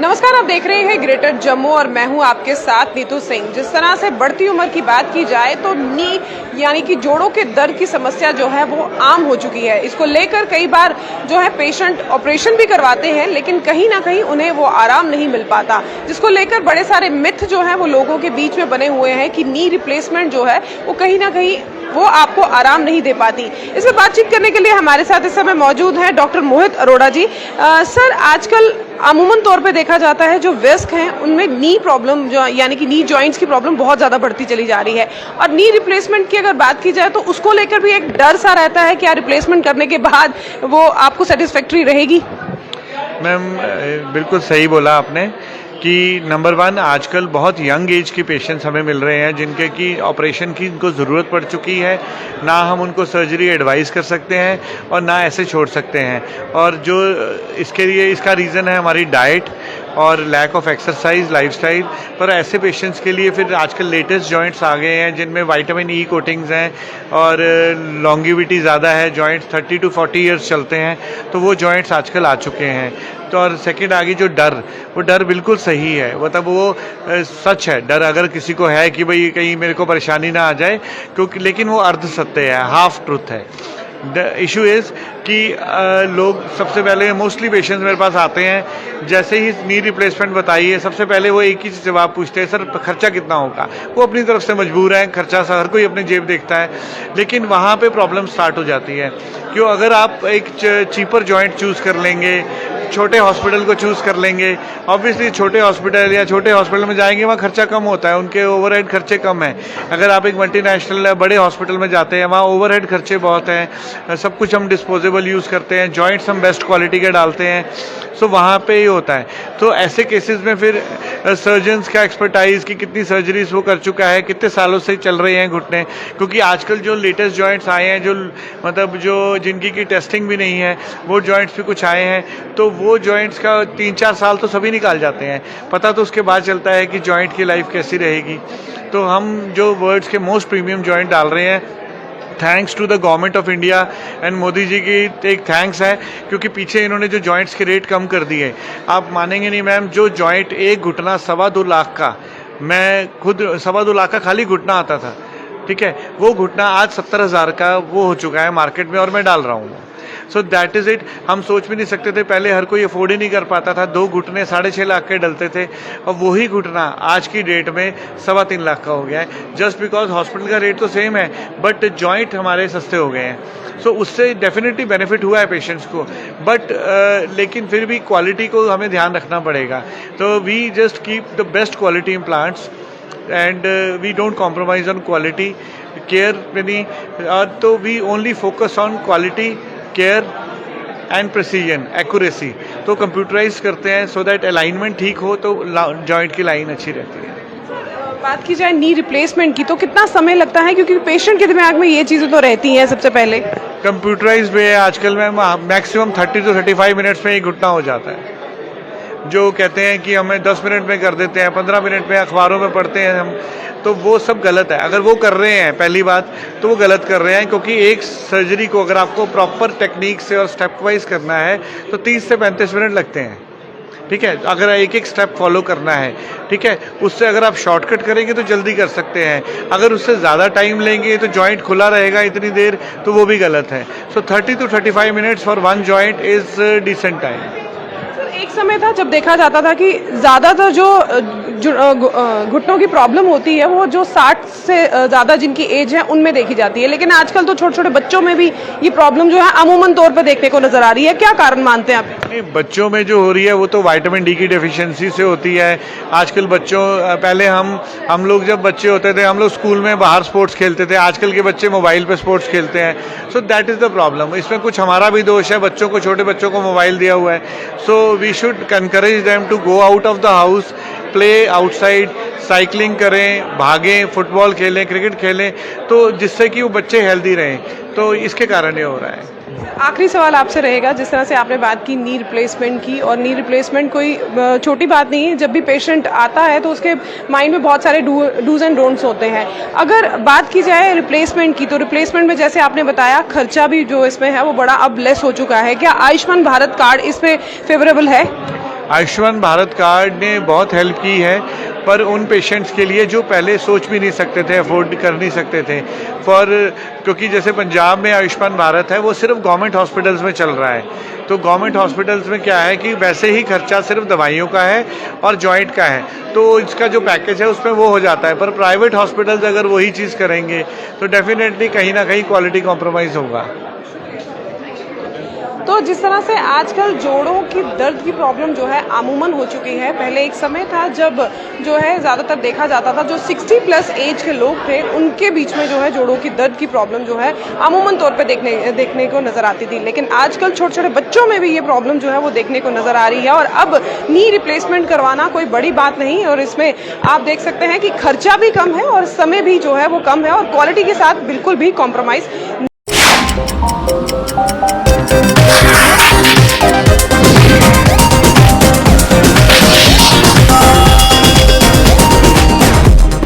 नमस्कार, आप देख रहे हैं ग्रेटर जम्मू और मैं हूं आपके साथ नीतू सिंह। जिस तरह से बढ़ती उम्र की बात की जाए तो नी यानी कि जोड़ों के दर्द की समस्या जो है वो आम हो चुकी है। इसको लेकर कई बार जो है पेशेंट ऑपरेशन भी करवाते हैं, लेकिन कहीं ना कहीं उन्हें वो आराम नहीं मिल पाता, जिसको लेकर बड़े सारे मिथ जो है वो लोगों के बीच में बने हुए हैं कि नी रिप्लेसमेंट जो है वो कहीं ना कहीं वो आपको आराम नहीं दे पाती। इसमें बातचीत करने के लिए हमारे साथ इस समय मौजूद हैं डॉक्टर मोहित अरोड़ा जी। सर, आजकल अमूमन तौर पे देखा जाता है जो वयस्क हैं उनमें नी प्रॉब्लम जो यानी कि नी जॉइंट्स की प्रॉब्लम बहुत ज़्यादा बढ़ती चली जा रही है, और नी रिप्लेसमेंट की अगर बात की जाए तो उसको लेकर भी एक डर सा रहता है कि रिप्लेसमेंट करने के बाद वो आपको सेटिस्फैक्ट्री रहेगी। मैम, बिल्कुल सही बोला आपने कि नंबर वन, आजकल बहुत यंग एज के पेशेंट्स हमें मिल रहे हैं जिनके की ऑपरेशन की इनको ज़रूरत पड़ चुकी है। ना हम उनको सर्जरी एडवाइस कर सकते हैं और ना ऐसे छोड़ सकते हैं, और जो इसके लिए इसका रीज़न है हमारी डाइट और लैक ऑफ एक्सरसाइज लाइफस्टाइल। पर ऐसे पेशेंट्स के लिए फिर आजकल लेटेस्ट जॉइंट्स आ गए हैं जिनमें विटामिन ई कोटिंग्स हैं और लॉन्गिविटी ज़्यादा है, जॉइंट्स 30 to 40 ईयर्स चलते हैं, तो वो जॉइंट्स आजकल आ चुके हैं। तो और सेकंड आगे जो डर, वो डर बिल्कुल सही है, मतलब वो सच है। डर अगर किसी को है कि भाई कहीं मेरे को परेशानी ना आ जाए, क्योंकि लेकिन वो अर्ध सत्य है, हाफ ट्रुथ है। द इशू इज़ कि लोग सबसे पहले मोस्टली पेशेंट्स मेरे पास आते हैं, जैसे ही नी रिप्लेसमेंट बताइए सबसे पहले वो एक ही जवाब पूछते हैं, सर खर्चा कितना होगा। वो अपनी तरफ से मजबूर हैं, खर्चा हर कोई अपनी जेब देखता है, लेकिन वहाँ पे प्रॉब्लम स्टार्ट हो जाती है। क्यों? अगर आप एक चीपर जॉइंट चूज़ कर लेंगे, छोटे हॉस्पिटल को चूज़ कर लेंगे, ऑब्वियसली छोटे हॉस्पिटल या छोटे हॉस्पिटल में जाएंगे वहाँ खर्चा कम होता है, उनके ओवरहेड खर्चे कम हैं। अगर आप एक मल्टीनेशनल या बड़े हॉस्पिटल में जाते हैं, वहाँ ओवरहेड खर्चे बहुत हैं, सब कुछ हम डिस्पोजेबल यूज़ करते हैं, जॉइंट्स हम बेस्ट क्वालिटी के डालते हैं, सो वहाँ पे ही होता है। तो ऐसे केसेस में फिर सर्जन्स का एक्सपर्टाइज कि कितनी सर्जरीज वो कर चुका है, कितने सालों से चल रहे हैं घुटने, क्योंकि आजकल जो लेटेस्ट जॉइंट्स आए हैं जो मतलब जो जिनकी की टेस्टिंग भी नहीं है, वो जॉइंट्स भी कुछ आए हैं, तो वो जॉइंट्स का 3-4 साल तो सभी निकाल जाते हैं, पता तो उसके बाद चलता है कि जॉइंट की लाइफ कैसी रहेगी। तो हम जो वर्ल्ड्स के मोस्ट प्रीमियम जॉइंट डाल रहे हैं, thanks to the government of India and Modi ji की एक थैंक्स है, क्योंकि पीछे इन्होंने जो जॉइंट्स के रेट कम कर दिए। आप मानेंगे नहीं मैम, जो जॉइंट एक घुटना 2.25 लाख का, मैं खुद 2.25 लाख का खाली घुटना आता था, ठीक है, वो घुटना आज 70,000 का वो हो चुका है मार्केट में, और मैं डाल रहा हूँ। So that is it. हम सोच भी नहीं सकते थे, पहले हर कोई अफोर्ड ही नहीं कर पाता था, 2 घुटने 6.5 लाख के डलते थे, और वही घुटना आज की डेट में 3.25 लाख का हो गया है, जस्ट बिकॉज हॉस्पिटल का रेट तो सेम है बट जॉइंट हमारे सस्ते हो गए हैं। सो उससे डेफिनेटली बेनिफिट हुआ है पेशेंट्स को, बट लेकिन फिर भी क्वालिटी को हमें ध्यान रखना पड़ेगा। तो we just keep the best quality implants and we don't compromise on quality care many तो we only focus on quality care and precision accuracy। तो कंप्यूटराइज करते हैं सो दैट अलाइनमेंट ठीक हो तो जॉइंट की लाइन अच्छी रहती है। बात की जाए नी रिप्लेसमेंट की तो कितना समय लगता है, क्योंकि पेशेंट के दिमाग में ये चीज़ें तो रहती हैं सबसे पहले। कंप्यूटराइज में आजकल में मैक्सिमम 30 to 35 मिनट्स में ही घुटना हो जाता है। जो कहते हैं कि हमें 10 मिनट में कर देते हैं, 15 मिनट में अखबारों में पढ़ते हैं हम, तो वो सब गलत है। अगर वो कर रहे हैं पहली बात तो वो गलत कर रहे हैं, क्योंकि एक सर्जरी को अगर आपको प्रॉपर टेक्निक से और स्टेप वाइज करना है तो 30 से 35 मिनट लगते हैं, ठीक है, अगर एक एक स्टेप फॉलो करना है, ठीक है। उससे अगर आप शॉर्टकट करेंगे तो जल्दी कर सकते हैं, अगर उससे ज़्यादा टाइम लेंगे तो जॉइंट खुला रहेगा इतनी देर, तो वो भी गलत है। So 30 to 35 minutes for one joint is decent time. एक समय था जब देखा जाता था कि ज़्यादातर जो घुटनों की प्रॉब्लम होती है वो जो 60 से ज़्यादा जिनकी एज है उनमें देखी जाती है, लेकिन आजकल तो छोटे छोटे बच्चों में भी ये प्रॉब्लम जो है अमूमन तौर पे देखने को नजर आ रही है। क्या कारण मानते हैं आप? बच्चों में जो हो रही है वो तो विटामिन डी की डेफिशिएंसी से होती है। आजकल बच्चों, पहले हम लोग जब बच्चे होते थे हम लोग स्कूल में बाहर स्पोर्ट्स खेलते थे, आजकल के बच्चे मोबाइल पे स्पोर्ट्स खेलते हैं। So that is the problem. इसमें कुछ हमारा भी दोष है, बच्चों को, छोटे बच्चों को मोबाइल दिया हुआ है। So we should encourage them to go out of the house, play outside, cycling करें, भागें, फुटबॉल खेलें, क्रिकेट खेलें, तो जिससे कि वो बच्चे हेल्दी रहें। तो इसके कारण ये हो रहा है। आखिरी सवाल आपसे रहेगा, जिस तरह से आपने बात की नी रिप्लेसमेंट की, और नी रिप्लेसमेंट कोई छोटी बात नहीं है। जब भी पेशेंट आता है तो उसके माइंड में बहुत सारे डूज एंड डोंट्स होते हैं। अगर बात की जाए रिप्लेसमेंट की, तो रिप्लेसमेंट में जैसे आपने बताया खर्चा भी जो इसमें है वो बड़ा अब लेस हो चुका है। क्या आयुष्मान भारत कार्ड इसमें फेवरेबल है? आयुष्मान भारत कार्ड ने बहुत हेल्प की है, पर उन पेशेंट्स के लिए जो पहले सोच भी नहीं सकते थे, अफोर्ड कर नहीं सकते थे, क्योंकि जैसे पंजाब में आयुष्मान भारत है वो सिर्फ गवर्नमेंट हॉस्पिटल्स में चल रहा है। तो गवर्नमेंट हॉस्पिटल्स में क्या है कि वैसे ही खर्चा सिर्फ दवाइयों का है और जॉइंट का है, तो इसका जो पैकेज है उसमें वो हो जाता है। पर प्राइवेट हॉस्पिटल्स अगर वही चीज़ करेंगे तो डेफिनेटली कहीं ना कहीं क्वालिटी कॉम्प्रोमाइज़ होगा। तो जिस तरह से आजकल जोड़ों की दर्द की प्रॉब्लम जो है आमूमन हो चुकी है, पहले एक समय था जब जो है ज़्यादातर देखा जाता था जो 60 प्लस एज के लोग थे उनके बीच में जो है जोड़ों की दर्द की प्रॉब्लम जो है आमूमन तौर पे देखने को नज़र आती थी, लेकिन आजकल छोटे छोटे बच्चों में भी ये प्रॉब्लम जो है वो देखने को नज़र आ रही है। और अब नी रिप्लेसमेंट करवाना कोई बड़ी बात नहीं, और इसमें आप देख सकते हैं कि खर्चा भी कम है और समय भी जो है वो कम है और क्वालिटी के साथ बिल्कुल भी कॉम्प्रोमाइज़